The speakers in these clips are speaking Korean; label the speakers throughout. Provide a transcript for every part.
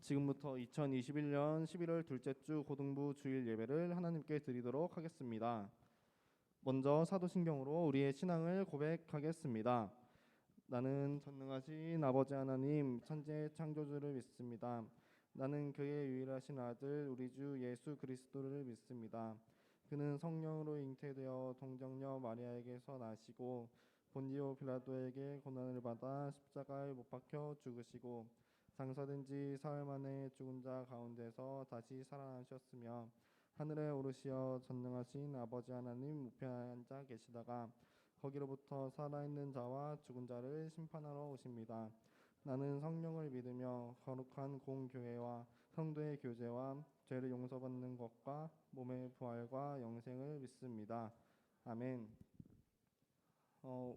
Speaker 1: 지금부터 2021년 11월 둘째 주 고등부 주일 예배를 하나님께 드리도록 하겠습니다. 먼저 사도신경으로 우리의 신앙을 고백하겠습니다. 나는 전능하신 아버지 하나님 천지의 창조주를 믿습니다. 나는 그의 유일하신 아들 우리 주 예수 그리스도를 믿습니다. 그는 성령으로 잉태되어 동정녀 마리아에게서 나시고 본디오 빌라도에게 고난을 받아 십자가에 못 박혀 죽으시고 장사된 지 사흘 만에 죽은 자 가운데서 다시 살아나셨으며 하늘에 오르시어 전능하신 아버지 하나님 우편에 앉아 계시다가 거기로부터 살아있는 자와 죽은 자를 심판하러 오십니다. 나는 성령을 믿으며 거룩한 공교회와 성도의 교제와 죄를 용서받는 것과 몸의 부활과 영생을 믿습니다. 아멘.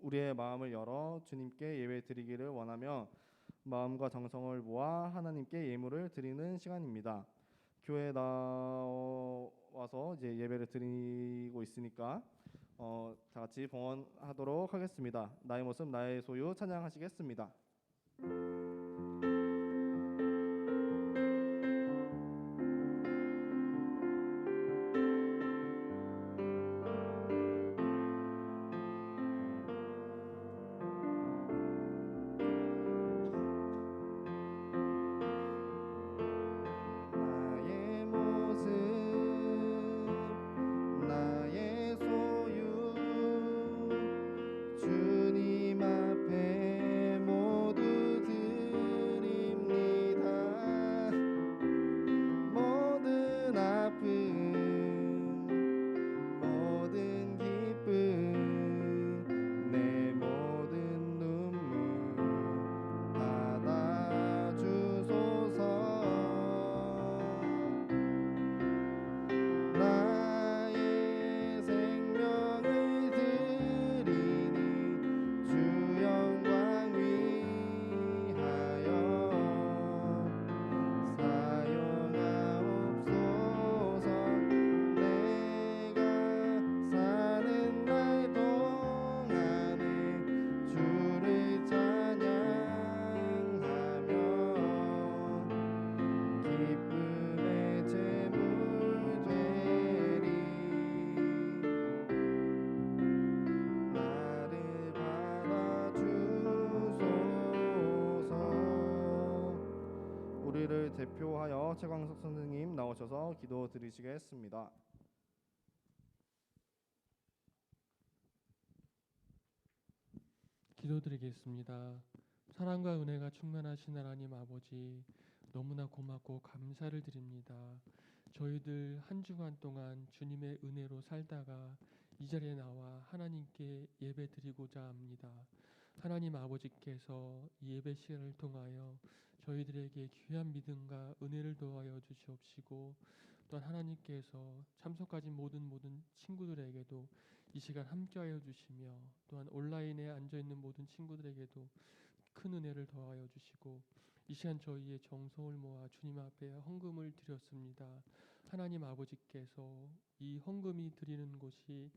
Speaker 1: 우리의 마음을 열어 주님께 예배 드리기를 원하며 마음과 정성을 모아 하나님께 예물을 드리는 시간입니다. 교회에 나와서 이제 예배를 드리고 있으니까 다 같이 봉헌하도록 하겠습니다. 나의 모습 나의 소유 찬양하시겠습니다. 우리를 대표하여 최광석 선생님 나오셔서 기도 드리시겠습니다.
Speaker 2: 기도드리겠습니다. 사랑과 은혜가 충만하신 하나님 아버지, 너무나 고맙고 감사를 드립니다. 저희들 한 주간 동안 주님의 은혜로 살다가 이 자리에 나와 하나님께 예배 드리고자 합니다. 하나님 아버지께서 이 예배 시간을 통하여 저희들에게 귀한 믿음과 은혜를 더하여 주시옵시고, 또한 하나님께서 참석하신 모든 친구들에게도 이 시간 함께하여 주시며, 또한 온라인에 앉아있는 모든 친구들에게도 큰 은혜를 더하여 주시고, 이 시간 저희의 정성을 모아 주님 앞에 헌금을 드렸습니다. 하나님 아버지께서 이 헌금이 드리는 곳이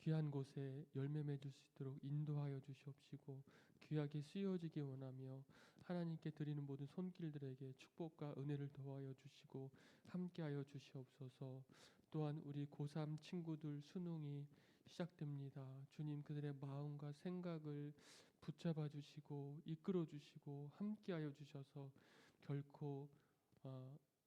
Speaker 2: 귀한 곳에 열매 맺을 수 있도록 인도하여 주시옵시고, 귀하게 쓰여지기 원하며 하나님께 드리는 모든 손길들에게 축복과 은혜를 더하여 주시고 함께하여 주시옵소서. 또한 우리 고3 친구들 수능이 시작됩니다. 주님, 그들의 마음과 생각을 붙잡아 주시고 이끌어 주시고 함께하여 주셔서 결코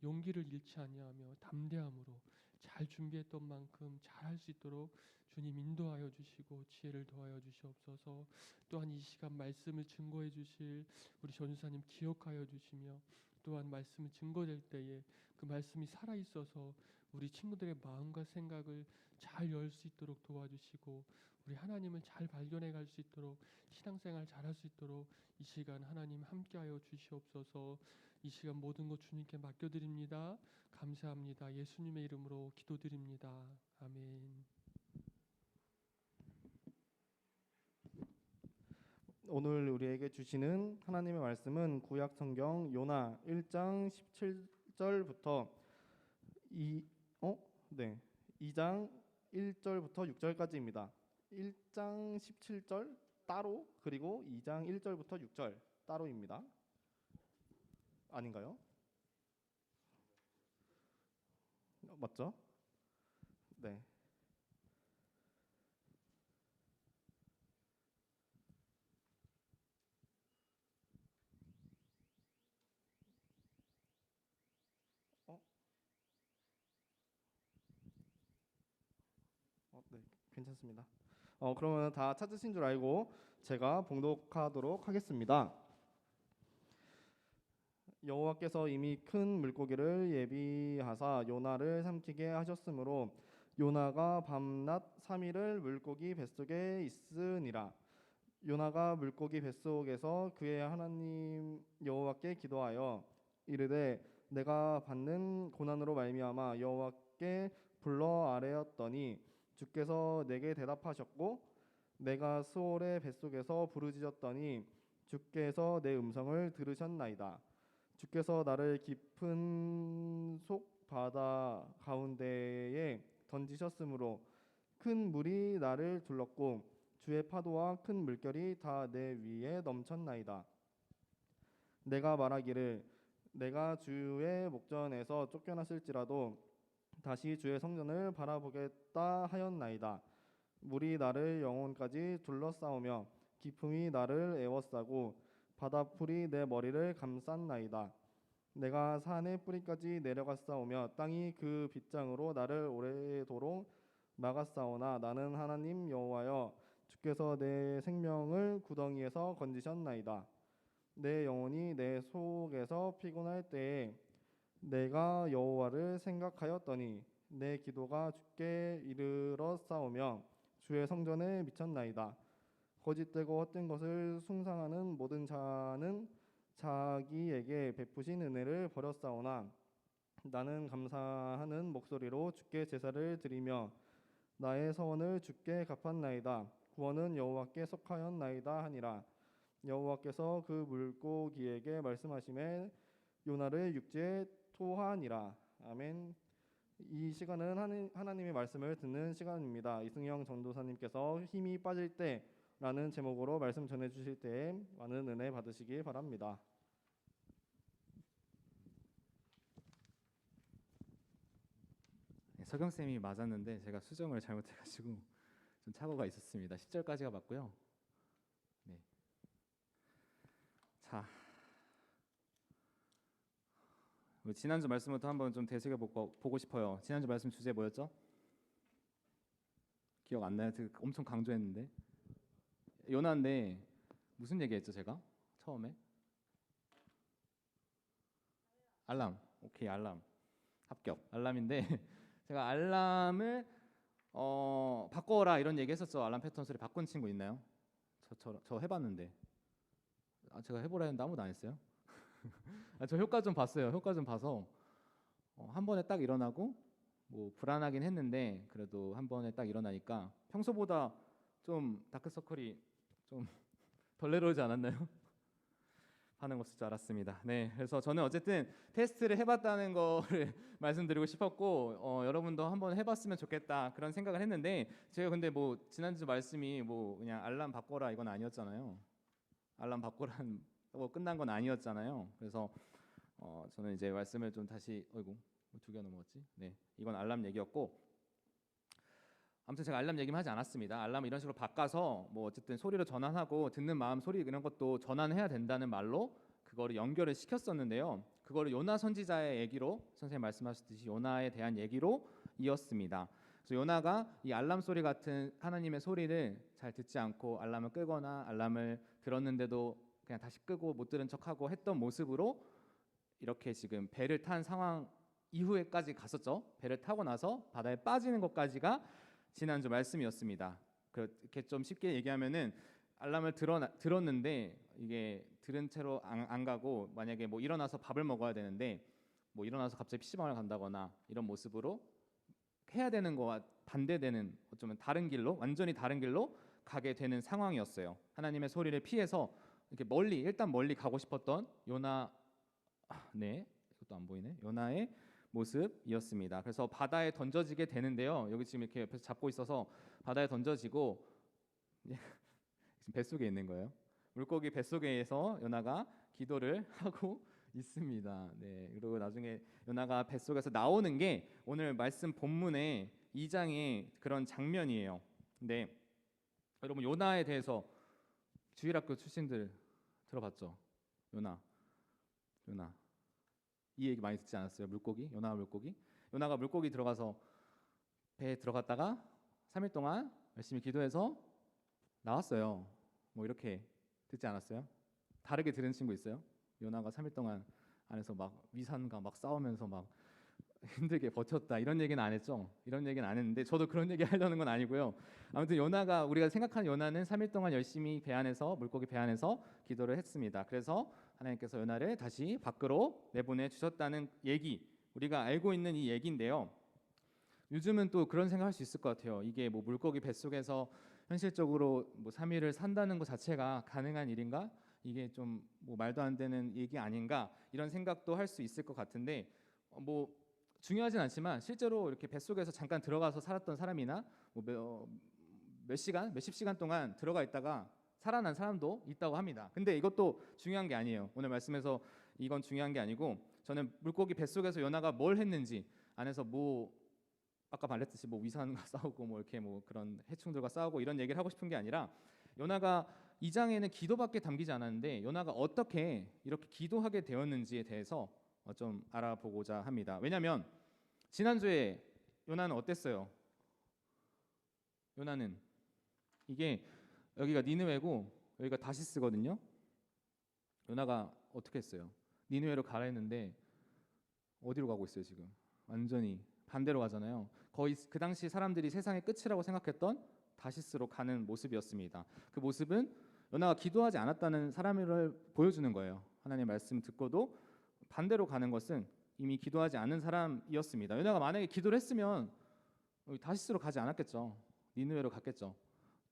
Speaker 2: 용기를 잃지 아니하며 담대함으로 잘 준비했던 만큼 잘할 수 있도록 주님 인도하여 주시고 지혜를 더하여 주시옵소서. 또한 이 시간 말씀을 증거해 주실 우리 전사님 기억하여 주시며, 또한 말씀을 증거될 때에 그 말씀이 살아있어서 우리 친구들의 마음과 생각을 잘 열 수 있도록 도와주시고, 우리 하나님을 잘 발견해 갈 수 있도록 신앙생활 잘할 수 있도록 이 시간 하나님 함께하여 주시옵소서. 이 시간 모든 것 주님께 맡겨드립니다. 감사합니다. 예수님의 이름으로 기도드립니다. 아멘.
Speaker 1: 오늘 우리에게 주시는 하나님의 말씀은 구약 성경 요나 1장 17절부터 2장 1절부터 6절까지입니다. 1장 17절 따로, 그리고 2장 1절부터 6절 따로입니다. 아닌가요? 맞죠? 네. 어? 네. 괜찮습니다. 그러면 다 찾으신 줄 알고 제가 봉독하도록 하겠습니다. 여호와께서 이미 큰 물고기를 예비하사 요나를 삼키게 하셨으므로 요나가 밤낮 3일을 물고기 뱃속에 있으니라. 요나가 물고기 뱃속에서 그의 하나님 여호와께 기도하여 이르되 내가 받는 고난으로 말미암아 여호와께 불러 아뢰었더니 주께서 내게 대답하셨고 내가 스올의 뱃속에서 부르짖었더니 주께서 내 음성을 들으셨나이다. 주께서 나를 깊은 속 바다 가운데에 던지셨으므로 큰 물이 나를 둘렀고 주의 파도와 큰 물결이 다 내 위에 넘쳤나이다. 내가 말하기를 내가 주의 목전에서 쫓겨났을지라도 다시 주의 성전을 바라보겠다 하였나이다. 물이 나를 영혼까지 둘러싸우며 기품이 나를 에워싸고 바다풀이 내 머리를 감쌌나이다. 내가 산의 뿌리까지 내려갔사오며 땅이 그 빗장으로 나를 오래도록 막았사오나 나는 하나님 여호와여 주께서 내 생명을 구덩이에서 건지셨나이다. 내 영혼이 내 속에서 피곤할 때에 내가 여호와를 생각하였더니 내 기도가 주께 이르러 싸우며 주의 성전에 미쳤나이다. 거짓되고 헛된 것을 숭상하는 모든 자는 자기에게 베푸신 은혜를 버렸사오나 나는 감사하는 목소리로 주께 제사를 드리며 나의 서원을 주께 갚았나이다. 구원은 여호와께 속하였나이다 하니라. 여호와께서 그 물고기에게 말씀하시매 요나를 육지에 토하니라. 아멘. 이 시간은 하나님의 말씀을 듣는 시간입니다. 이승영 전도사님께서 힘이 빠질 때라는 제목으로 말씀 전해 주실 때에 많은 은혜 받으시기 바랍니다.
Speaker 3: 네, 석영 쌤이 맞았는데 제가 수정을 잘못해가지고 좀 착오가 있었습니다. 10절까지가 맞고요. 네. 자, 우리 지난주 말씀부터 한번 좀 되새겨 보고 싶어요. 지난주 말씀 주제 뭐였죠? 기억 안 나요? 되게 엄청 강조했는데 요나인데 무슨 얘기했죠 제가 처음에? 알람. 오케이, 알람 합격. 알람인데 제가 알람을 바꿔라 이런 얘기 했었죠. 알람 패턴 소리 바꾼 친구 있나요? 저 해봤는데 제가 해보라 했는데 아무도 안 했어요. 저 효과 좀 봤어요. 효과 좀 봐서 한 번에 딱 일어나고 뭐 불안하긴 했는데 그래도 한 번에 딱 일어나니까 평소보다 좀 다크서클이 좀 덜 내려오지 않았나요? 반응 없을 줄 알았습니다. 네, 그래서 저는 어쨌든 테스트를 해봤다는 거를 말씀드리고 싶었고 여러분도 한번 해봤으면 좋겠다 그런 생각을 했는데 제가 근데 뭐 지난주 말씀이 뭐 그냥 알람 바꿔라 이건 아니었잖아요. 알람 바꿔라는 뭐 끝난 건 아니었잖아요. 그래서 저는 이제 말씀을 좀 다시 어이구 두 개 넘어갔지? 네, 이건 알람 얘기였고 아무튼 제가 알람 얘기만 하지 않았습니다. 알람을 이런 식으로 바꿔서 뭐 어쨌든 소리로 전환하고 듣는 마음 소리 이런 것도 전환해야 된다는 말로 그거를 연결을 시켰었는데요. 그거를 요나 선지자의 얘기로 선생님 말씀하셨듯이 요나에 대한 얘기로 이었습니다. 그래서 요나가 이 알람 소리 같은 하나님의 소리를 잘 듣지 않고 알람을 끄거나 알람을 들었는데도 그냥 다시 끄고 못 들은 척하고 했던 모습으로 이렇게 지금 배를 탄 상황 이후에까지 갔었죠. 배를 타고 나서 바다에 빠지는 것까지가 지난주 말씀이었습니다. 그렇게 좀 쉽게 얘기하면은 알람을 들었는데 이게 들은 채로 안 가고 만약에 뭐 일어나서 밥을 먹어야 되는데 뭐 일어나서 갑자기 PC방을 간다거나 이런 모습으로 해야 되는 거와 반대되는 어쩌면 다른 길로 완전히 다른 길로 가게 되는 상황이었어요. 하나님의 소리를 피해서 이렇게 일단 멀리 가고 싶었던 요나 네 이것도 안 보이네. 요나의 모습이었습니다. 그래서 바다에 던져지게 되는데요. 여기 지금 이렇게 옆에서 잡고 있어서 바다에 던져지고 지금 뱃속에 있는 거예요. 물고기 뱃속에서 요나가 기도를 하고 있습니다. 네. 그리고 나중에 요나가 뱃속에서 나오는 게 오늘 말씀 본문의 2장의 그런 장면이에요. 근데 여러분 요나에 대해서 주일학교 출신들 들어봤죠? 요나. 이 얘기 많이 듣지 않았어요? 물고기? 요나와 물고기? 요나가 물고기 들어가서 배에 들어갔다가 3일 동안 열심히 기도해서 나왔어요. 뭐 이렇게 듣지 않았어요? 다르게 들은 친구 있어요? 요나가 3일 동안 안에서 막 위산과 막 싸우면서 막 힘들게 버텼다 이런 얘기는 안 했죠. 이런 얘기는 안 했는데 저도 그런 얘기 하려는 건 아니고요. 아무튼 요나가 우리가 생각하는 요나는 3일 동안 열심히 배 안에서 물고기 배 안에서 기도를 했습니다. 그래서 하나님께서 요나를 다시 밖으로 내보내 주셨다는 얘기, 우리가 알고 있는 이 얘기인데요. 요즘은 또 그런 생각할 수 있을 것 같아요. 이게 뭐 물고기 뱃속에서 현실적으로 뭐 3일을 산다는 것 자체가 가능한 일인가? 이게 좀 뭐 말도 안 되는 얘기 아닌가? 이런 생각도 할 수 있을 것 같은데 뭐 중요하진 않지만 실제로 이렇게 뱃속에서 잠깐 들어가서 살았던 사람이나 뭐 몇 시간, 몇십 시간 동안 들어가 있다가 살아난 사람도 있다고 합니다. 근데 이것도 중요한 게 아니에요. 오늘 말씀에서 이건 중요한 게 아니고 저는 물고기 뱃속에서 요나가 뭘 했는지 안에서 뭐 아까 말했듯이 뭐 위산과 싸우고 뭐 이렇게 뭐 그런 해충들과 싸우고 이런 얘기를 하고 싶은 게 아니라 요나가 2장에는 기도밖에 담기지 않았는데 요나가 어떻게 이렇게 기도하게 되었는지에 대해서 좀 알아보고자 합니다. 왜냐하면 지난주에 요나는 어땠어요? 요나는 이게 여기가 니느웨고 여기가 다시스거든요. 요나가 어떻게 했어요? 니느웨로 가라 했는데 어디로 가고 있어요 지금? 완전히 반대로 가잖아요. 거의 그 당시 사람들이 세상의 끝이라고 생각했던 다시스로 가는 모습이었습니다. 그 모습은 요나가 기도하지 않았다는 사람을 보여주는 거예요. 하나님의 말씀 듣고도 반대로 가는 것은 이미 기도하지 않은 사람이었습니다. 요나가 만약에 기도를 했으면 다시스로 가지 않았겠죠. 니느웨로 갔겠죠.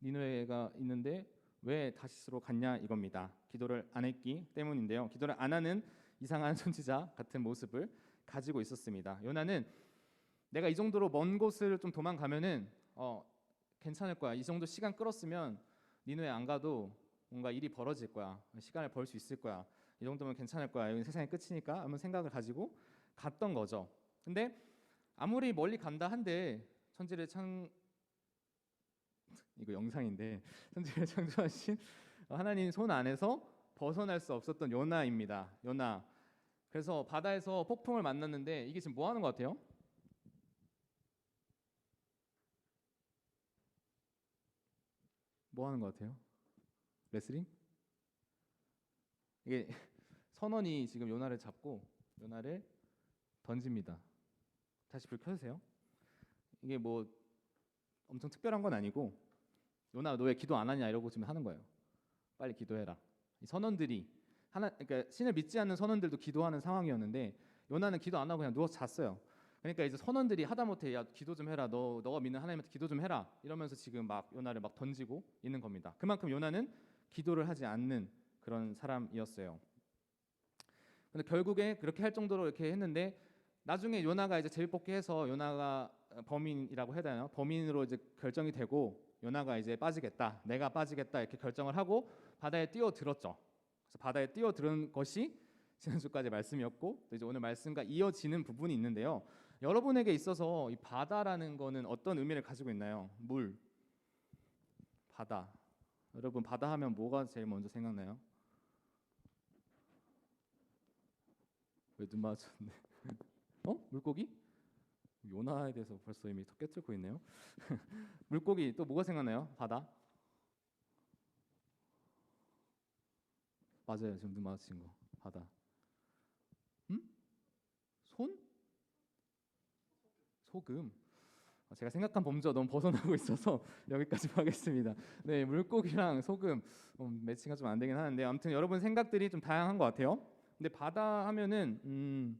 Speaker 3: 니느웨가 있는데 왜 다시스로 갔냐 이겁니다. 기도를 안 했기 때문인데요. 기도를 안 하는 이상한 선지자 같은 모습을 가지고 있었습니다. 요나는 내가 이 정도로 먼 곳을 좀 도망가면은 괜찮을 거야. 이 정도 시간 끌었으면 니느웨 안 가도 뭔가 일이 벌어질 거야. 시간을 벌 수 있을 거야. 이 정도면 괜찮을 거야. 여기 세상의 끝이니까 아무 생각을 가지고 갔던 거죠. 근데 아무리 멀리 간다 한들 천지를 이거 영상인데 천지를 창조하신 하나님 손 안에서 벗어날 수 없었던 요나입니다. 요나. 그래서 바다에서 폭풍을 만났는데 이게 지금 뭐 하는 것 같아요? 뭐 하는 것 같아요? 레슬링? 이게 선원이 지금 요나를 잡고 요나를 던집니다. 다시 불 켜주세요. 이게 뭐 엄청 특별한 건 아니고 요나 너 왜 기도 안 하냐 이러고 지금 하는 거예요. 빨리 기도해라. 이 선원들이 그러니까 신을 믿지 않는 선원들도 기도하는 상황이었는데 요나는 기도 안 하고 그냥 누워서 잤어요. 그러니까 이제 선원들이 하다못해 야 기도 좀 해라. 너가 믿는 하나님한테 기도 좀 해라. 이러면서 지금 막 요나를 막 던지고 있는 겁니다. 그만큼 요나는 기도를 하지 않는 그런 사람이었어요. 근데 결국에 그렇게 할 정도로 이렇게 했는데 나중에 요나가 이제 제비 뽑기 해서 요나가 범인이라고 해야 되나요? 범인으로 이제 결정이 되고 요나가 이제 빠지겠다. 내가 빠지겠다 이렇게 결정을 하고 바다에 뛰어들었죠. 그래서 바다에 뛰어드는 것이 지난주까지 말씀이었고 또 이제 오늘 말씀과 이어지는 부분이 있는데요. 여러분에게 있어서 이 바다라는 거는 어떤 의미를 가지고 있나요? 물, 바다. 여러분 바다 하면 뭐가 제일 먼저 생각나요? 왜 눈 맞췄네? 물고기? 요나에 대해서 벌써 이미 턱 깨뚫고 있네요. 물고기 또 뭐가 생각나요? 바다? 맞아요. 지금 눈 마주친 거. 바다. 손? 소금. 제가 생각한 범주가 너무 벗어나고 있어서 여기까지 하겠습니다. 네, 물고기랑 소금 매칭가 좀 안 되긴 하는데 아무튼 여러분 생각들이 좀 다양한 것 같아요. 근데 바다 하면은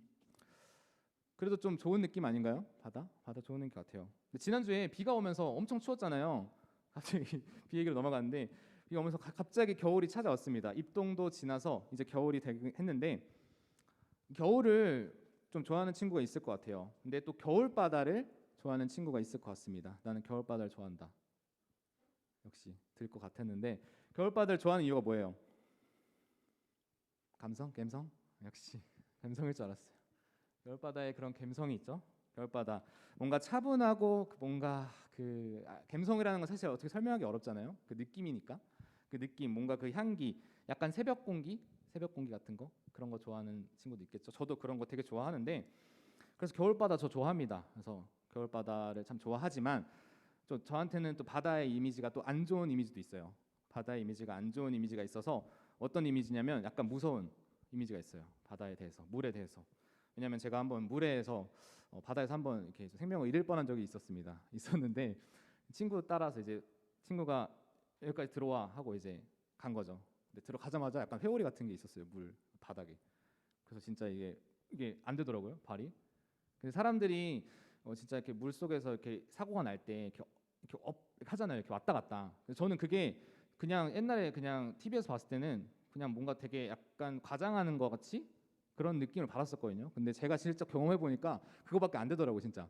Speaker 3: 그래도 좀 좋은 느낌 아닌가요? 바다 좋은 느낌 같아요. 근데 지난주에 비가 오면서 엄청 추웠잖아요. 갑자기 비 얘기로 넘어갔는데 비가 오면서 갑자기 겨울이 찾아왔습니다. 입동도 지나서 이제 겨울이 되긴 했는데 겨울을 좀 좋아하는 친구가 있을 것 같아요. 근데 또 겨울 바다를 좋아하는 친구가 있을 것 같습니다. 나는 겨울 바다를 좋아한다. 역시 들 것 같았는데 겨울 바다를 좋아하는 이유가 뭐예요? 감성? 감성? 역시 감성일 줄 알았어요. 겨울바다에 그런 감성이 있죠. 겨울바다 뭔가 차분하고 뭔가 감성이라는 건 사실 어떻게 설명하기 어렵잖아요. 그 느낌이니까 그 느낌 뭔가 그 향기 약간 새벽 공기 같은 거 그런 거 좋아하는 친구도 있겠죠. 저도 그런 거 되게 좋아하는데 그래서 겨울바다 저 좋아합니다. 그래서 겨울바다를 참 좋아하지만 저한테는 또 바다의 이미지가 또 안 좋은 이미지도 있어요. 바다의 이미지가 안 좋은 이미지가 있어서 어떤 이미지냐면 약간 무서운 이미지가 있어요. 바다에 대해서 물에 대해서. 왜냐하면 제가 한번 물에서 바다에서 한번 이렇게 생명을 잃을 뻔한 적이 있었는데 친구 따라서 이제 친구가 여기까지 들어와 하고 이제 간 거죠. 근데 들어가자마자 약간 회오리 같은 게 있었어요. 물 바닥에. 그래서 진짜 이게 안 되더라고요. 발이. 근데 사람들이 진짜 이렇게 물 속에서 이렇게 사고가 날 때 이렇게 하잖아요. 이렇게 왔다 갔다. 그래서 저는 그게 그냥 옛날에 그냥 TV에서 봤을 때는 그냥 뭔가 되게 약간 과장하는 것 같이 그런 느낌을 받았었거든요. 근데 제가 실제 경험해 보니까 그거밖에 안 되더라고요. 진짜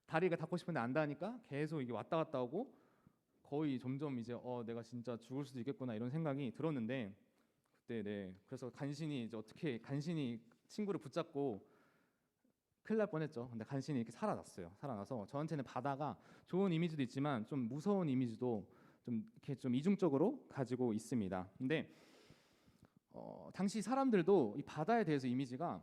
Speaker 3: 다리가 닿고 싶은데 안 닿으니까 계속 이게 왔다 갔다 하고 거의 점점 이제 내가 진짜 죽을 수도 있겠구나 이런 생각이 들었는데 그때 네 그래서 간신히 이제 어떻게 간신히 친구를 붙잡고 큰일 날 뻔했죠. 근데 간신히 이렇게 살아나서 저한테는 바다가 좋은 이미지도 있지만 좀 무서운 이미지도 좀 이렇게 좀 이중적으로 가지고 있습니다. 근데 당시 사람들도 이 바다에 대해서 이미지가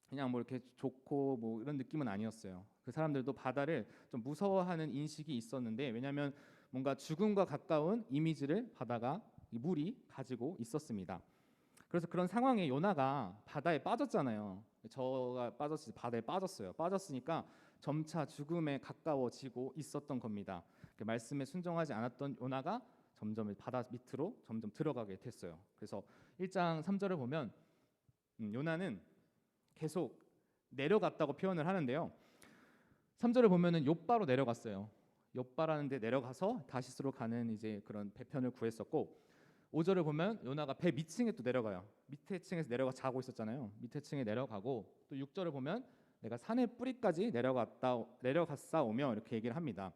Speaker 3: 그냥 뭐 이렇게 좋고 뭐 이런 느낌은 아니었어요. 그 사람들도 바다를 좀 무서워하는 인식이 있었는데 왜냐하면 뭔가 죽음과 가까운 이미지를 바다가 이 물이 가지고 있었습니다. 그래서 그런 상황에 요나가 바다에 빠졌잖아요. 저가 바다에 빠졌어요. 빠졌으니까 점차 죽음에 가까워지고 있었던 겁니다. 그 말씀에 순종하지 않았던 요나가 점점 바다 밑으로 점점 들어가게 됐어요. 그래서 1장 3절을 보면 요나는 계속 내려갔다고 표현을 하는데요. 3절을 보면은 욥바로 내려갔어요. 욥바라는 데 내려가서 다시스로 가는 이제 그런 배편을 구했었고 5절을 보면 요나가 배 밑층에 또 내려가요. 밑에 층에서 내려가 자고 있었잖아요. 밑에 층에 내려가고 또 6절을 보면 내가 산의 뿌리까지 내려갔사오며 이렇게 얘기를 합니다.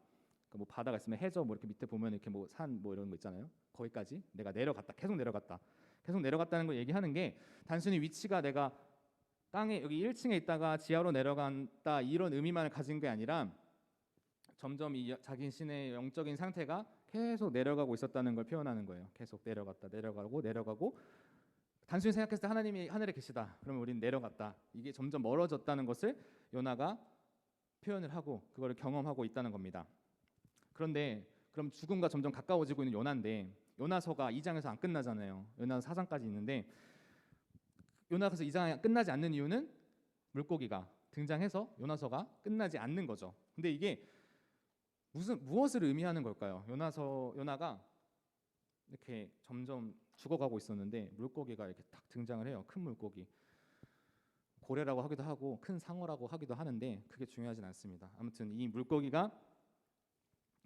Speaker 3: 그러니까 뭐 바다가 있으면 해저 뭐 이렇게 밑에 보면 이렇게 뭐 산 뭐 이런 거 있잖아요. 거기까지 내가 계속 내려갔다는 걸 얘기하는 게 단순히 위치가 내가 땅에 여기 1층에 있다가 지하로 내려간다 이런 의미만을 가진 게 아니라 점점 이 자기 신의 영적인 상태가 계속 내려가고 있었다는 걸 표현하는 거예요. 계속 내려가고 단순히 생각했을 때 하나님이 하늘에 계시다. 그러면 우리는 내려갔다. 이게 점점 멀어졌다는 것을 요나가 표현을 하고 그걸 경험하고 있다는 겁니다. 그런데 그럼 죽음과 점점 가까워지고 있는 요나인데 요나서가 2장에서 안 끝나잖아요. 요나서 4장까지 있는데 요나서 2장이 끝나지 않는 이유는 물고기가 등장해서 요나서가 끝나지 않는 거죠. 근데 이게 무엇을 의미하는 걸까요? 요나가 이렇게 점점 죽어가고 있었는데 물고기가 이렇게 딱 등장을 해요. 큰 물고기. 고래라고 하기도 하고 큰 상어라고 하기도 하는데 그게 중요하진 않습니다. 아무튼 이 물고기가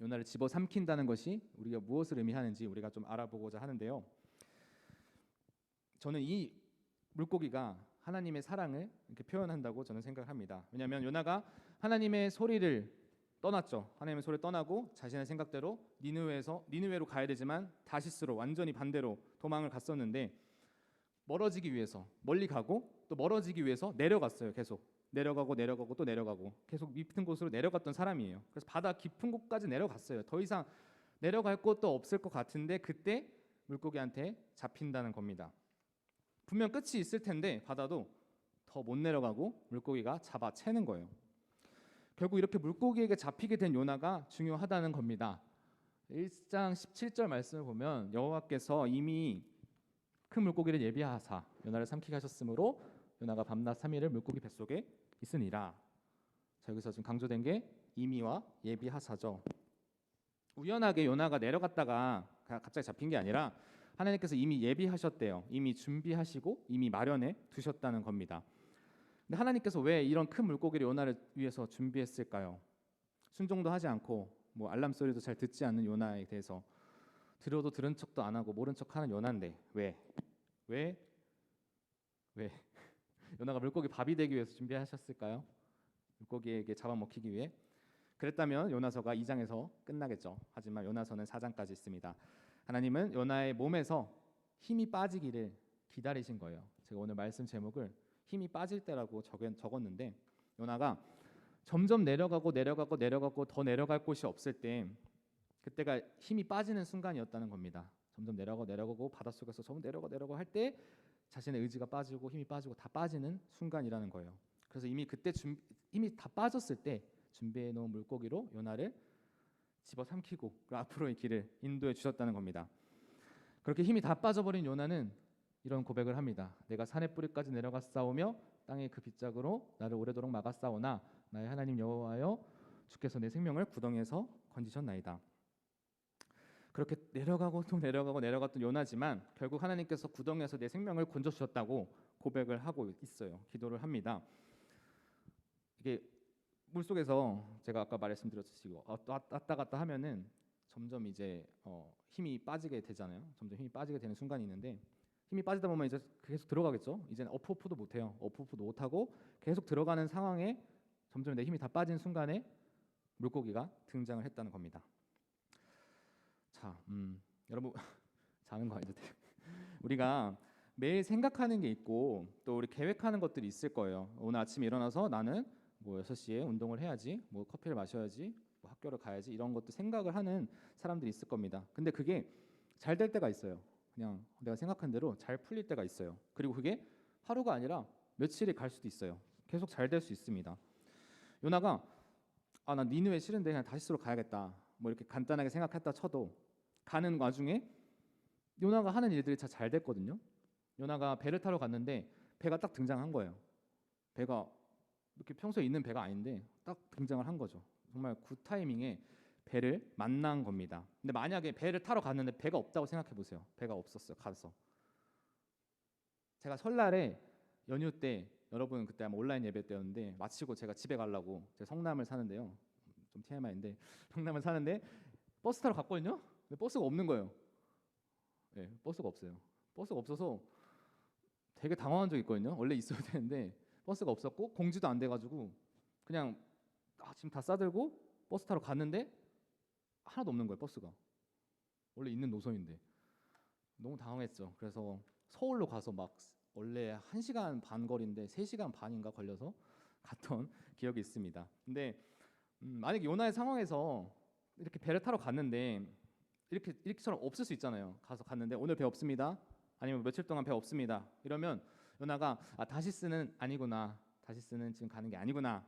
Speaker 3: 요나를 집어삼킨다는 것이 우리가 무엇을 의미하는지 우리가 좀 알아보고자 하는데요. 저는 이 물고기가 하나님의 사랑을 이렇게 표현한다고 저는 생각합니다. 왜냐하면 요나가 하나님의 소리를 떠났죠. 하나님의 소리를 떠나고 자신의 생각대로 니느웨로 가야 되지만 다시스로 완전히 반대로 도망을 갔었는데 멀어지기 위해서 멀리 가고 또 멀어지기 위해서 내려갔어요. 계속 내려가고 또 내려가고 계속 깊은 곳으로 내려갔던 사람이에요. 그래서 바다 깊은 곳까지 내려갔어요. 더 이상 내려갈 곳도 없을 것 같은데 그때 물고기한테 잡힌다는 겁니다. 분명 끝이 있을 텐데 바다도 더 못 내려가고 물고기가 잡아채는 거예요. 결국 이렇게 물고기에게 잡히게 된 요나가 중요하다는 겁니다. 1장 17절 말씀을 보면 여호와께서 이미 큰 물고기를 예비하사 요나를 삼키게 하셨으므로 요나가 밤낮 3일을 물고기 뱃속에 있으니라. 자, 여기서 지금 강조된 게 이미와 예비하사죠. 우연하게 요나가 내려갔다가 갑자기 잡힌 게 아니라 하나님께서 이미 예비하셨대요. 이미 준비하시고 이미 마련해 두셨다는 겁니다. 근데 하나님께서 왜 이런 큰 물고기를 요나를 위해서 준비했을까요? 순종도 하지 않고 뭐 알람 소리도 잘 듣지 않는 요나에 대해서 들어도 들은 척도 안 하고 모른 척하는 요나인데 왜 요나가 물고기 밥이 되기 위해서 준비하셨을까요? 물고기에게 잡아먹히기 위해? 그랬다면 요나서가 2장에서 끝나겠죠. 하지만 요나서는 4장까지 있습니다. 하나님은 요나의 몸에서 힘이 빠지기를 기다리신 거예요. 제가 오늘 말씀 제목을 힘이 빠질 때라고 적었는데, 요나가 점점 내려가고 더 내려갈 곳이 없을 때, 그때가 힘이 빠지는 순간이었다는 겁니다. 점점 내려가고 바닷속에서 점점 내려가고 할 때 자신의 의지가 빠지고 힘이 빠지고 다 빠지는 순간이라는 거예요. 그래서 이미 그때 힘이 다 빠졌을 때 준비해 놓은 물고기로 요나를 집어삼키고 그 앞으로의 길을 인도해 주셨다는 겁니다. 그렇게 힘이 다 빠져버린 요나는 이런 고백을 합니다. 내가 산의 뿌리까지 내려갔사오며 땅의 그 빗짝으로 나를 오래도록 막았사오나 나의 하나님 여호와여 주께서 내 생명을 구덩이에서 건지셨나이다. 그렇게 내려가고 또 내려갔던 요나지만 결국 하나님께서 구덩이에서 내 생명을 건져주셨다고 고백을 하고 있어요. 기도를 합니다. 이게 물속에서 제가 아까 말씀드렸듯이 왔다 갔다 하면은 점점 이제 힘이 빠지게 되잖아요. 점점 힘이 빠지게 되는 순간이 있는데, 힘이 빠지다 보면 이제 계속 들어가겠죠. 이제는 업오프도 못해요. 업오프도 못하고 계속 들어가는 상황에 점점 내 힘이 다 빠진 순간에 물고기가 등장을 했다는 겁니다. 자, 여러분 자는 거 아니죠? 우리가 매일 생각하는 게 있고 또 우리 계획하는 것들이 있을 거예요. 오늘 아침에 일어나서 나는 뭐 6시에 운동을 해야지, 뭐 커피를 마셔야지, 뭐 학교를 가야지, 이런 것도 생각을 하는 사람들이 있을 겁니다. 근데 그게 잘 될 때가 있어요. 그냥 내가 생각한 대로 잘 풀릴 때가 있어요. 그리고 그게 하루가 아니라 며칠이 갈 수도 있어요. 계속 잘 될 수 있습니다. 요나가 난 니느웨 싫은데 그냥 다시스로 가야겠다, 뭐 이렇게 간단하게 생각했다 쳐도 가는 와중에 요나가 하는 일들이 다 잘 됐거든요. 요나가 배를 타러 갔는데 배가 딱 등장한 거예요. 배가 이렇게 평소에 있는 배가 아닌데 딱 등장을 한 거죠. 정말 굿 타이밍에 배를 만난 겁니다. 근데 만약에 배를 타러 갔는데 배가 없다고 생각해 보세요. 배가 없었어요. 가서 제가 설날에 연휴 때, 여러분 그때 아마 온라인 예배 때였는데 마치고 제가 집에 가려고, 제가 성남을 사는데요. 좀 TMI인데 성남을 사는데 버스 타러 갔거든요. 근데 버스가 없는 거예요. 네, 버스가 없어요. 버스가 없어서 되게 당황한 적이 있거든요. 원래 있어야 되는데 버스가 없었고 공지도 안 돼가지고 그냥 지금 다 싸들고 버스 타러 갔는데 하나도 없는 거예요. 버스가 원래 있는 노선인데 너무 당황했죠. 그래서 서울로 가서 막 원래 1시간 반 거리인데 3시간 반인가 걸려서 갔던 기억이 있습니다. 근데 만약에 요나의 상황에서 이렇게 배를 타러 갔는데 이렇게처럼 없을 수 있잖아요. 가서 갔는데 오늘 배 없습니다, 아니면 며칠 동안 배 없습니다, 이러면 요나가 다시스는 아니구나, 다시스는 지금 가는 게 아니구나,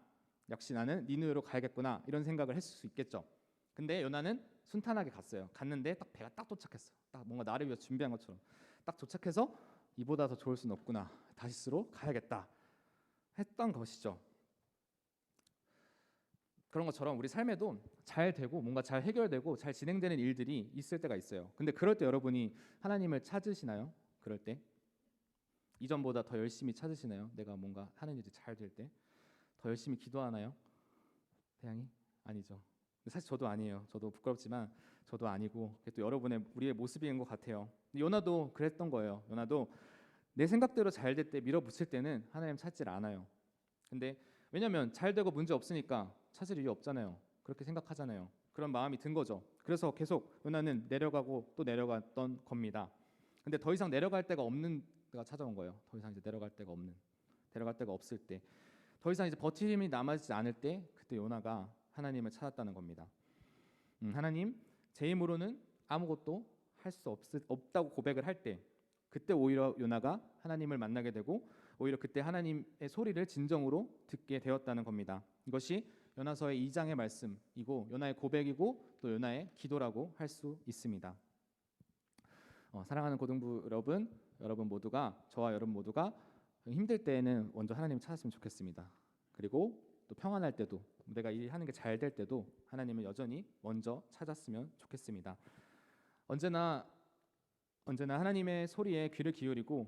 Speaker 3: 역시 나는 니느웨로 가야겠구나, 이런 생각을 했을 수 있겠죠. 근데 요나는 순탄하게 갔어요. 갔는데 딱 배가 딱 도착했어요. 딱 뭔가 나를 위해 준비한 것처럼 딱 도착해서 이보다 더 좋을 순 없구나, 다시스로 가야겠다 했던 것이죠. 그런 것처럼 우리 삶에도 잘 되고 뭔가 잘 해결되고 잘 진행되는 일들이 있을 때가 있어요. 근데 그럴 때 여러분이 하나님을 찾으시나요? 그럴 때 이전보다 더 열심히 찾으시나요? 내가 뭔가 하는 일이 잘 될 때 더 열심히 기도하나요? 태양이? 아니죠. 사실 저도 아니에요. 저도 부끄럽지만 저도 아니고, 또 여러분의 우리의 모습인 것 같아요. 요나도 그랬던 거예요. 요나도 내 생각대로 잘 될 때, 밀어붙일 때는 하나님 찾질 않아요. 근데 왜냐면 잘 되고 문제 없으니까 찾을 이유 없잖아요. 그렇게 생각하잖아요. 그런 마음이 든 거죠. 그래서 계속 요나는 내려가고 또 내려갔던 겁니다. 근데 더 이상 내려갈 데가 없는 때가 찾아온 거예요. 더 이상 이제 내려갈 데가 없을 때, 더 이상 이제 버틸 힘이 남아지지 않을 때, 그때 요나가 하나님을 찾았다는 겁니다. 하나님, 제 힘으로는 아무것도 할 수 없다고 고백을 할 때, 그때 오히려 요나가 하나님을 만나게 되고 오히려 그때 하나님의 소리를 진정으로 듣게 되었다는 겁니다. 이것이 요나서의 2장의 말씀이고 요나의 고백이고 또 요나의 기도라고 할 수 있습니다. 사랑하는 고등부 여러분 모두가, 저와 여러분 모두가 힘들 때에는 먼저 하나님을 찾았으면 좋겠습니다. 그리고 또 평안할 때도, 내가 일하는 게 잘 될 때도 하나님을 여전히 먼저 찾았으면 좋겠습니다. 언제나 하나님의 소리에 귀를 기울이고,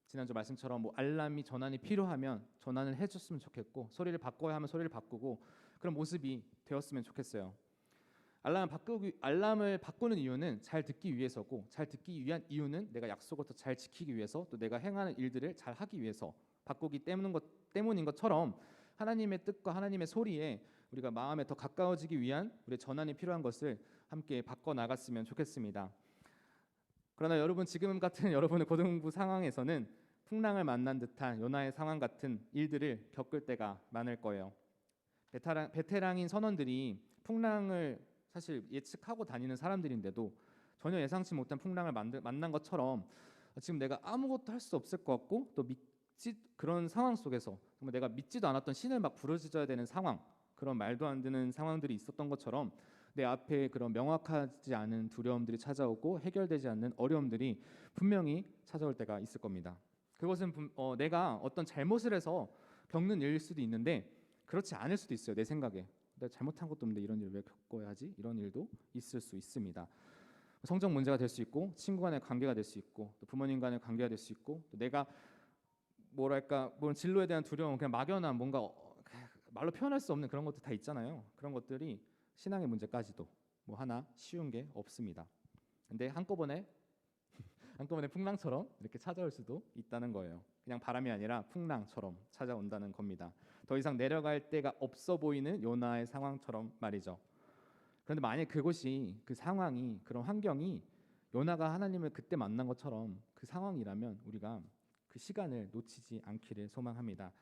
Speaker 3: 지난주 말씀처럼 뭐 알람이 전환이 필요하면 전환을 해줬으면 좋겠고, 소리를 바꿔야 하면 소리를 바꾸고, 그런 모습이 되었으면 좋겠어요. 알람을 바꾸는 이유는 잘 듣기 위해서고, 잘 듣기 위한 이유는 내가 약속을 더 잘 지키기 위해서, 또 내가 행하는 일들을 잘 하기 위해서 바꾸기 때문인 것처럼 하나님의 뜻과 하나님의 소리에 우리가 마음에 더 가까워지기 위한 우리의 전환이 필요한 것을 함께 바꿔 나갔으면 좋겠습니다. 그러나 여러분, 지금 같은 여러분의 고등부 상황에서는 풍랑을 만난 듯한 요나의 상황 같은 일들을 겪을 때가 많을 거예요. 베테랑인 선원들이 풍랑을 사실 예측하고 다니는 사람들인데도 전혀 예상치 못한 풍랑을 만난 것처럼 지금 내가 아무것도 할 수 없을 것 같고 또 그런 상황 속에서 정말 내가 믿지도 않았던 신을 막 부르짖어야 되는 상황, 그런 말도 안 되는 상황들이 있었던 것처럼 내 앞에 그런 명확하지 않은 두려움들이 찾아오고 해결되지 않는 어려움들이 분명히 찾아올 때가 있을 겁니다. 그것은 내가 어떤 잘못을 해서 겪는 일일 수도 있는데 그렇지 않을 수도 있어요. 내 생각에 내가 잘못한 것도 없는데 이런 일을 왜 겪어야 하지? 이런 일도 있을 수 있습니다. 성적 문제가 될 수 있고 친구 간의 관계가 될 수 있고 또 부모님 간의 관계가 될 수 있고 또 내가 뭐랄까 뭐 진로에 대한 두려움, 그냥 막연한 뭔가 말로 표현할 수 없는 그런 것도 다 있잖아요. 그런 것들이 신앙의 문제까지도 뭐 하나 쉬운 게 없습니다. 근데 한꺼번에 풍랑처럼 이렇게 찾아올 수도 있다는 거예요. 그냥 바람이 아니라 풍랑처럼 찾아온다는 겁니다. 더 이상 내려갈 데가 없어 보이는 요나의 상황처럼 말이죠. 그런데 만약 그곳이, 그 상황이, 그런 환경이 요나가 하나님을 그때 만난 것처럼 그 상황이라면 우리가 그 시간을 놓치지 않기를 소망합니다.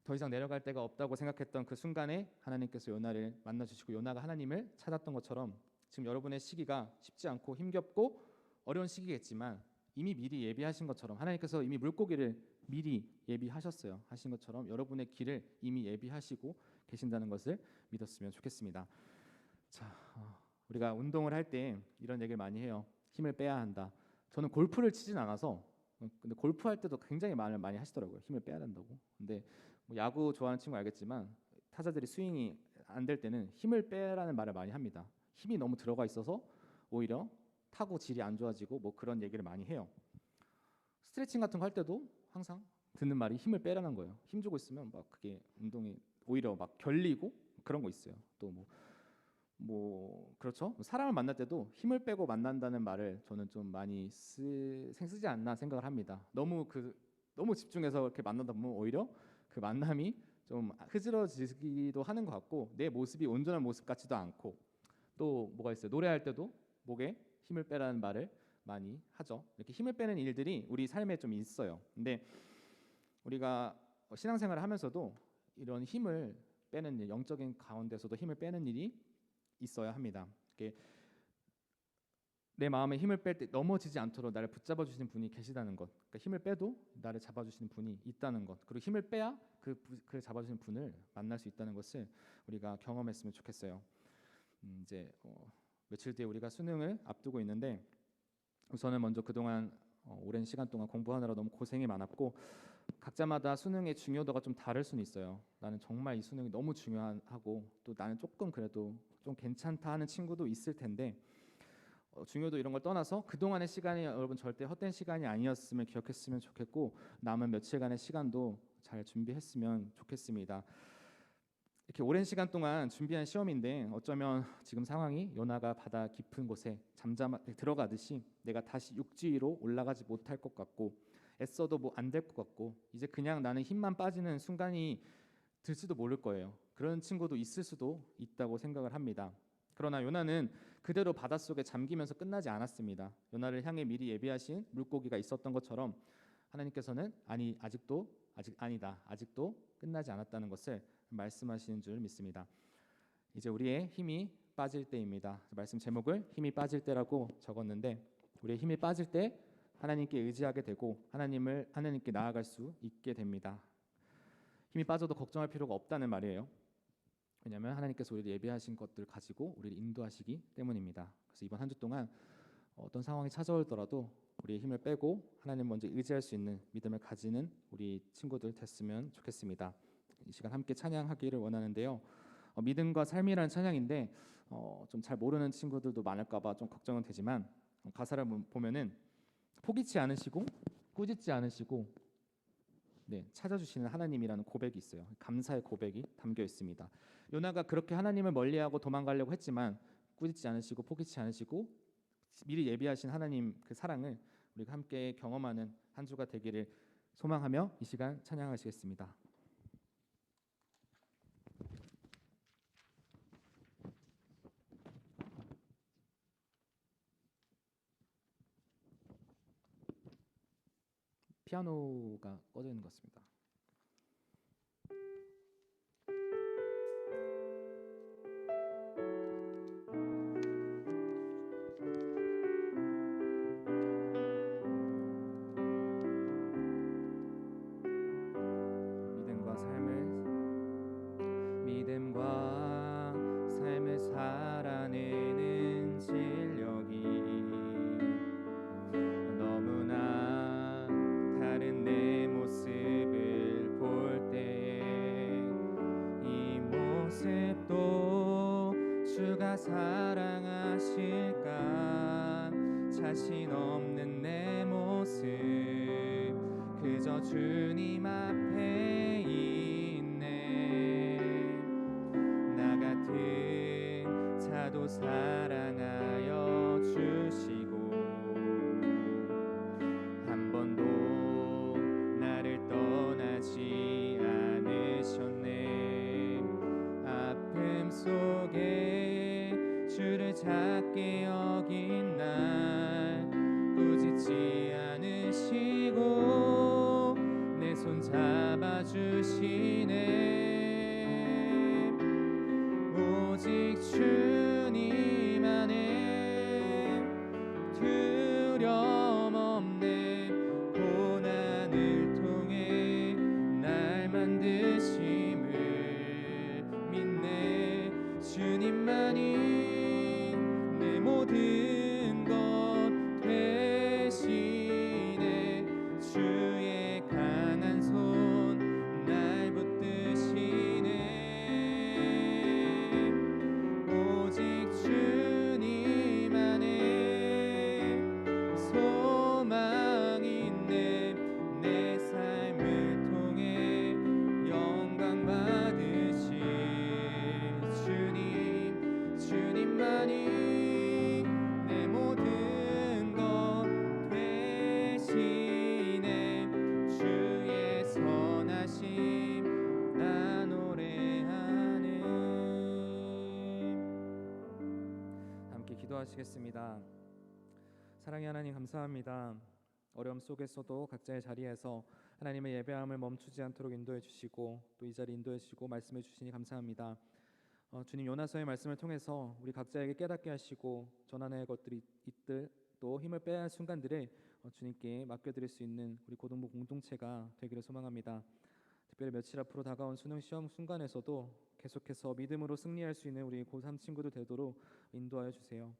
Speaker 3: 더 이상 내려갈 데가 없다고 생각했던 그 순간에 하나님께서 요나를 만나주시고 요나가 하나님을 찾았던 것처럼 지금 여러분의 시기가 쉽지 않고 힘겹고 어려운 시기겠지만 이미 미리 예비하신 것처럼 하나님께서 이미 물고기를 미리 예비하셨어요. 하신 것처럼 여러분의 길을 이미 예비하시고 계신다는 것을 믿었으면 좋겠습니다. 자, 우리가 운동을 할 때 이런 얘기를 많이 해요. 힘을 빼야 한다. 저는 골프를 치진 않아서 근데 골프 할 때도 굉장히 말을 많이 하시더라고요. 힘을 빼야 된다고. 근데 뭐 야구 좋아하는 친구 알겠지만 타자들이 스윙이 안 될 때는 힘을 빼라는 말을 많이 합니다. 힘이 너무 들어가 있어서 오히려 타고 질이 안 좋아지고 뭐 그런 얘기를 많이 해요. 스트레칭 같은 거 할 때도 항상 듣는 말이 힘을 빼라는 거예요. 힘 주고 있으면 막 그게 운동이 오히려 막 결리고 그런 거 있어요. 또 뭐 그렇죠. 사람을 만날 때도 힘을 빼고 만난다는 말을 저는 좀 많이 쓰지 않나 생각을 합니다. 너무 집중해서 이렇게 만나다 보면 오히려 그 만남이 좀 흐지러지기도 하는 것 같고 내 모습이 온전한 모습 같지도 않고 또 뭐가 있어요. 노래할 때도 목에 힘을 빼라는 말을 많이 하죠. 이렇게 힘을 빼는 일들이 우리 삶에 좀 있어요. 근데 우리가 신앙생활을 하면서도 이런 힘을 빼는 일, 영적인 가운데서도 힘을 빼는 일이 있어야 합니다. 내 마음에 힘을 뺄 때 넘어지지 않도록 나를 붙잡아 주시는 분이 계시다는 것. 그러니까 힘을 빼도 나를 잡아 주시는 분이 있다는 것. 그리고 힘을 빼야 그 잡아 주시는 분을 만날 수 있다는 것을 우리가 경험했으면 좋겠어요. 이제 며칠 뒤에 우리가 수능을 앞두고 있는데 우선은 먼저 그동안 오랜 시간 동안 공부하느라 너무 고생이 많았고 각자마다 수능의 중요도가 좀 다를 수는 있어요. 나는 정말 이 수능이 너무 중요하고 또 나는 조금 그래도 좀 괜찮다 하는 친구도 있을 텐데 중요도 이런 걸 떠나서 그동안의 시간이 여러분 절대 헛된 시간이 아니었음을 기억했으면 좋겠고 남은 며칠간의 시간도 잘 준비했으면 좋겠습니다. 이렇게 오랜 시간 동안 준비한 시험인데 어쩌면 지금 상황이 요나가 바다 깊은 곳에 들어가듯이 내가 다시 육지 위로 올라가지 못할 것 같고 애써도 뭐 안 될 것 같고 이제 그냥 나는 힘만 빠지는 순간이 들지도 모를 거예요. 그런 친구도 있을 수도 있다고 생각을 합니다. 그러나 요나는 그대로 바닷속에 잠기면서 끝나지 않았습니다. 요나를 향해 미리 예비하신 물고기가 있었던 것처럼 하나님께서는 아직도 끝나지 않았다는 것을 말씀하시는 줄 믿습니다. 이제 우리의 힘이 빠질 때입니다. 말씀 제목을 힘이 빠질 때라고 적었는데 우리의 힘이 빠질 때 하나님께 의지하게 되고 하나님께 나아갈 수 있게 됩니다. 힘이 빠져도 걱정할 필요가 없다는 말이에요. 왜냐하면 하나님께서 우리를 예비하신 것들을 가지고 우리를 인도하시기 때문입니다. 그래서 이번 한 주 동안 어떤 상황이 찾아오더라도 우리의 힘을 빼고 하나님 먼저 의지할 수 있는 믿음을 가지는 우리 친구들 됐으면 좋겠습니다. 이 시간 함께 찬양하기를 원하는데요. 믿음과 삶이라는 찬양인데 좀 잘 모르는 친구들도 많을까봐 좀 걱정은 되지만 가사를 보면은 포기치 않으시고 꾸짖지 않으시고 찾아주시는 하나님이라는 고백이 있어요. 감사의 고백이 담겨 있습니다. 요나가 그렇게 하나님을 멀리하고 도망가려고 했지만 꾸짖지 않으시고 포기치 않으시고 미리 예비하신 하나님 그 사랑을 우리가 함께 경험하는 한 주가 되기를 소망하며 이 시간 찬양하시겠습니다. 피아노가 꺼져 있는 것 같습니다. 믿음과 삶을 살아내는 진력이 너무나 다른 내 모습을 볼 때에 이 모습도 주가 사랑하실까 자신 없는 내 모습 그저 주님 앞에 있네 나 같은 자도 사랑하여 주시고 한 번도 나를 떠나지 않으셨네 아픔 속에 주를 작게 여긴 날 꾸짖지 않으시고 내 손 잡아주시네 오직 주님 안에 두려움 없네 고난을 통해 날 만드심을 믿네 주님만이 내 모든 것 되시네 주의 강한 손 날 붙드시네 오직 주님 안에 소망이 있네 내 삶을 통해 영광 받으실 주님만이 내 모든 것 되시네 주의 선하심 나 노래하네 함께 기도하시겠습니다. 사랑의 하나님 감사합니다. 어려움 속에서도 각자의 자리에서 하나님의 예배함을 멈추지 않도록 인도해 주시고 또 이 자리 인도해 주시고 말씀해 주시니 감사합니다. 주님 요나서의 말씀을 통해서 우리 각자에게 깨닫게 하시고 전하는 것들이 있들 또 힘을 빼야 할 순간들을 주님께 맡겨드릴 수 있는 우리 고등부 공동체가 되기를 소망합니다. 특별히 며칠 앞으로 다가온 수능 시험 순간에서도 계속해서 믿음으로 승리할 수 있는 우리 고3 친구들 되도록 인도하여 주세요.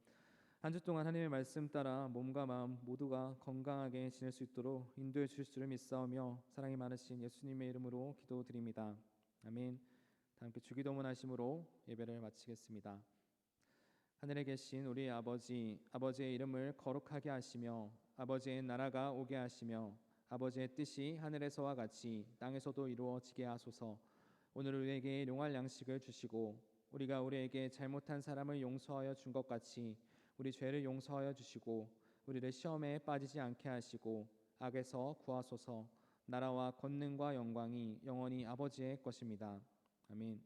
Speaker 3: 한 주 동안 하나님의 말씀 따라 몸과 마음 모두가 건강하게 지낼 수 있도록 인도해 주실 줄을 믿사오며 사랑이 많으신 예수님의 이름으로 기도드립니다. 아멘. 다 함께 주기도문 하심으로 예배를 마치겠습니다. 하늘에 계신 우리 아버지, 아버지의 이름을 거룩하게 하시며 아버지의 나라가 오게 하시며 아버지의 뜻이 하늘에서와 같이 땅에서도 이루어지게 하소서. 오늘 우리에게 일용할 양식을 주시고 우리가 우리에게 잘못한 사람을 용서하여 준 것 같이 우리 죄를 용서하여 주시고 우리를 시험에 빠지지 않게 하시고 악에서 구하소서. 나라와 권능과 영광이 영원히 아버지의 것입니다. 아멘.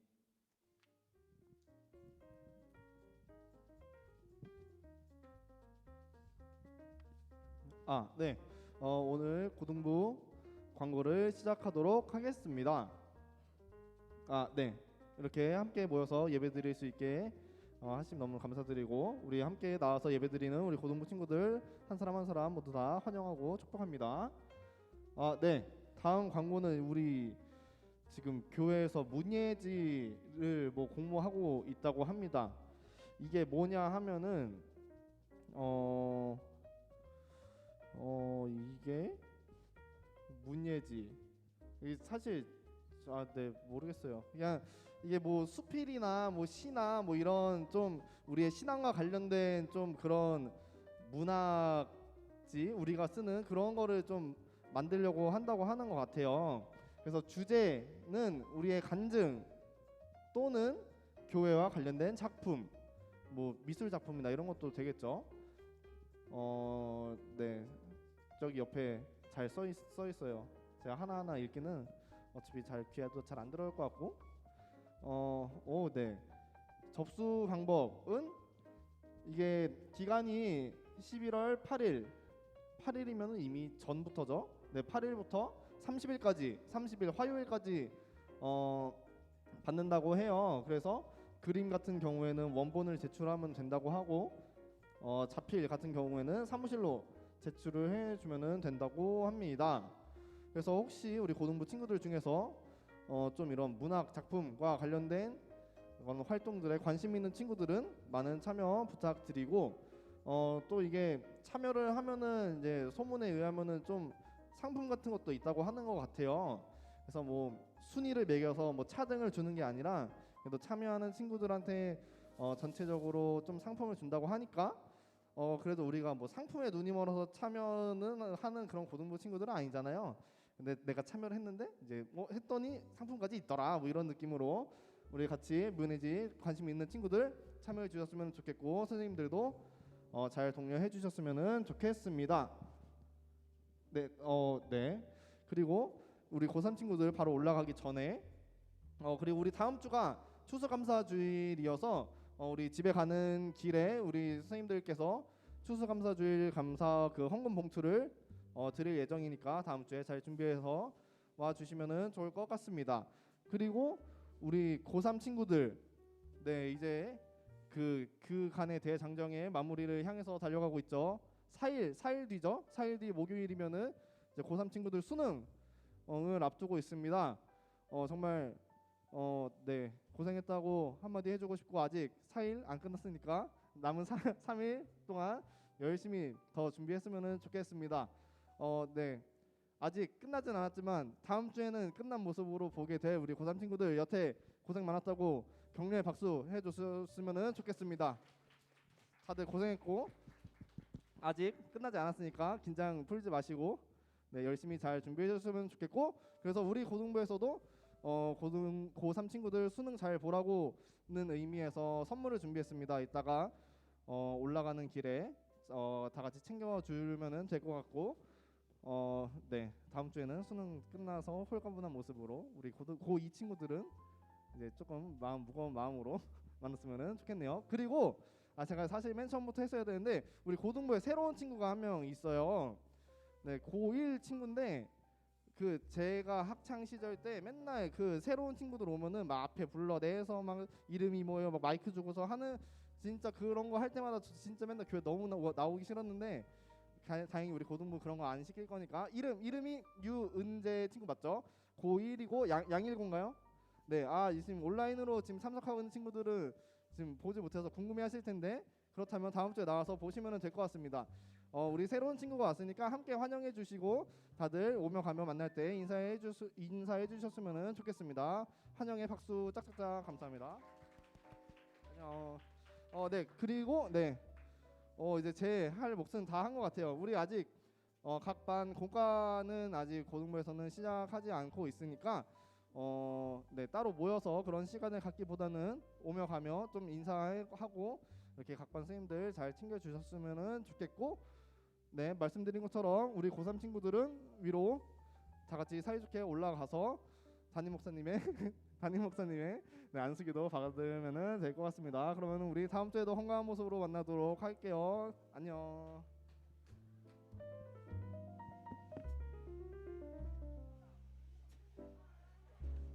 Speaker 1: 네. 오늘 고등부 광고를 시작하도록 하겠습니다. 네. 이렇게 함께 모여서 예배드릴 수 있게 하시면 너무 감사드리고 우리 함께 나와서 예배드리는 우리 고등부 친구들 한 사람 한 사람 모두 다 환영하고 축복합니다. 네. 다음 광고는 우리 지금 교회에서 문예지를 공모하고 있다고 합니다. 이게 뭐냐 하면은 이게 문예지 이게 사실 네 모르겠어요. 그냥 이게 수필이나 시나 이런 좀 우리의 신앙과 관련된 좀 그런 문학지 우리가 쓰는 그런 거를 좀 만들려고 한다고 하는 것 같아요. 그래서 주제는 우리의 간증 또는 교회와 관련된 작품, 미술 작품이나 이런 것도 되겠죠. 네, 저기 옆에 잘 써 있어요. 제가 하나하나 읽기는 어차피 귀에도 잘 안 들어올 것 같고, 네. 접수 방법은 이게 기간이 11월 8일이면 이미 전부터죠. 네, 8일부터 30일까지 30일 화요일까지 받는다고 해요. 그래서 그림 같은 경우에는 원본을 제출하면 된다고 하고 자필 같은 경우에는 사무실로 제출을 해주면 된다고 합니다. 그래서 혹시 우리 고등부 친구들 중에서 좀 이런 문학 작품과 관련된 그런 활동들에 관심 있는 친구들은 많은 참여 부탁드리고 또 이게 참여를 하면은 이제 소문에 의하면은 좀 상품 같은 것도 있다고 하는 것 같아요. 그래서 뭐 순위를 매겨서 뭐 차등을 주는 게 아니라 그래도 참여하는 친구들한테 전체적으로 좀 상품을 준다고 하니까 그래도 우리가 뭐 상품에 눈이 멀어서 참여는 하는 그런 고등부 친구들은 아니잖아요. 근데 내가 참여를 했는데 이제 했더니 상품까지 있더라 뭐 이런 느낌으로 우리 같이 문예지 관심 있는 친구들 참여해 주셨으면 좋겠고 선생님들도 잘 독려해 주셨으면 좋겠습니다. 네, 네. 그리고 우리 고3 친구들 바로 올라가기 전에 그리고 우리 다음 주가 추수감사주일이어서 우리 집에 가는 길에 우리 선생님들께서 추수감사주일 감사 그 헌금 봉투를 드릴 예정이니까 다음 주에 잘 준비해서 와 주시면은 좋을 것 같습니다. 그리고 우리 고3 친구들 네 이제 그 간의 대장정의 마무리를 향해서 달려가고 있죠. 4일 뒤죠. 4일 뒤 목요일이면은 이제 고3 친구들 수능을 앞두고 있습니다. 정말 네 고생했다고 한마디 해주고 싶고 아직 4일 안 끝났으니까 남은 3일 동안 열심히 더 준비했으면 좋겠습니다. 네 아직 끝나진 않았지만 다음 주에는 끝난 모습으로 보게 될 우리 고3 친구들 여태 고생 많았다고 격려의 박수 해줬으면 좋겠습니다. 다들 고생했고 아직 끝나지 않았으니까 긴장 풀지 마시고 네 열심히 잘 준비해 줬으면 좋겠고 그래서 우리 고등부에서도 고3 친구들 수능 잘 보라고는 의미에서 선물을 준비했습니다. 이따가 올라가는 길에 다 같이 챙겨주면 될 것 같고 네 다음 주에는 수능 끝나서 홀가분한 모습으로 우리 고2 친구들은 이제 조금 무거운 마음으로 만났으면 좋겠네요. 그리고 제가 사실 맨 처음부터 했어야 되는데 우리 고등부에 새로운 친구가 한 명 있어요. 네 고1 친구인데 그 제가 학창 시절 때 맨날 그 새로운 친구들 오면은 막 앞에 불러내서 막 이름이 뭐예요 막 마이크 주고서 하는 진짜 그런 거 할 때마다 진짜 맨날 교회 너무 나오기 싫었는데 다행히 우리 고등부 그런 거 안 시킬 거니까 이름이 유은재 친구 맞죠? 고1이고 양일고인가요? 네, 지금 온라인으로 지금 참석하고 있는 친구들은 지금 보지 못해서 궁금해하실 텐데 그렇다면 다음 주에 나와서 보시면 될 것 같습니다. 우리 새로운 친구가 왔으니까 함께 환영해 주시고 다들 오며 가며 만날 때 인사해 주셨으면 좋겠습니다. 환영의 박수 짝짝짝 감사합니다. 안녕. 네 그리고 네 이제 제 할 몫은 다 한 것 같아요. 우리 아직 각 반 공과는 아직 고등부에서는 시작하지 않고 있으니까 네 따로 모여서 그런 시간을 갖기보다는 오며 가며 좀 인사하고 이렇게 각 반 선생님들 잘 챙겨주셨으면 좋겠고 네 말씀드린 것처럼 우리 고3 친구들은 위로 다 같이 사이좋게 올라가서 담임 목사님의 네, 안수기도 받으면 될 것 같습니다. 그러면 우리 다음 주에도 건강한 모습으로 만나도록 할게요. 안녕.